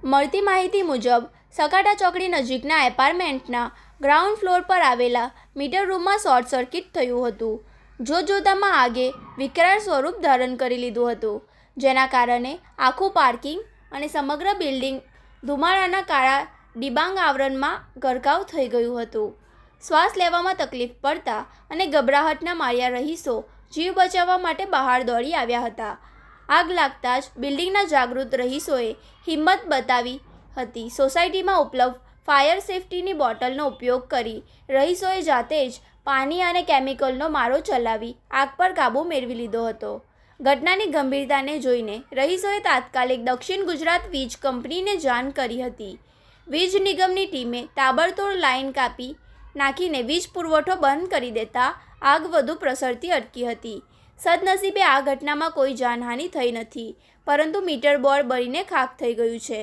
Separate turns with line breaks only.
મળતી માહિતી મુજબ સકાટા ચોકડી નજીકના એપાર્ટમેન્ટના ગ્રાઉન્ડ ફ્લોર પર આવેલા મીટર રૂમમાં શોર્ટ સર્કિટ થયું હતું. જોતજોતામાં આગે વિકરાળ સ્વરૂપ ધારણ કરી લીધું હતું, જેના કારણે આખું પાર્કિંગ અને સમગ્ર બિલ્ડિંગ ધુમાડાના કાળા ડિબાંગ આવરણમાં ગરકાવ થઈ ગયું હતું. શ્વાસ લેવામાં તકલીફ પડતા અને ગભરાહટના માર્યા રહીશો જીવ બચાવવા માટે બહાર દોડી આવ્યા હતા. આગ લાગતા જ બિલ્ડિંગના જાગૃત રહીશોએ હિંમત બતાવી હતી. સોસાયટીમાં ઉપલબ્ધ ફાયર સેફટીની બોટલનો ઉપયોગ કરી રહીશોએ જાતે જ પાણી અને કેમિકલનો મારો ચલાવી આગ પર કાબૂ મેળવી લીધો હતો. ઘટનાની ગંભીરતાને જોઈને રહીશોએ તાત્કાલિક દક્ષિણ ગુજરાત વીજ કંપનીને જાણ કરી હતી. વીજ નિગમની ટીમે તાબડતોડ લાઇન કાપી નાખીને વીજ પુરવઠો બંધ કરી દેતા આગ વધુ પ્રસરતી અટકી હતી. સદનસીબે આ ઘટનામાં કોઈ જાનહાનિ થઈ નથી, પરંતુ મીટર બોર્ડ બળીને ખાખ થઈ ગયું છે.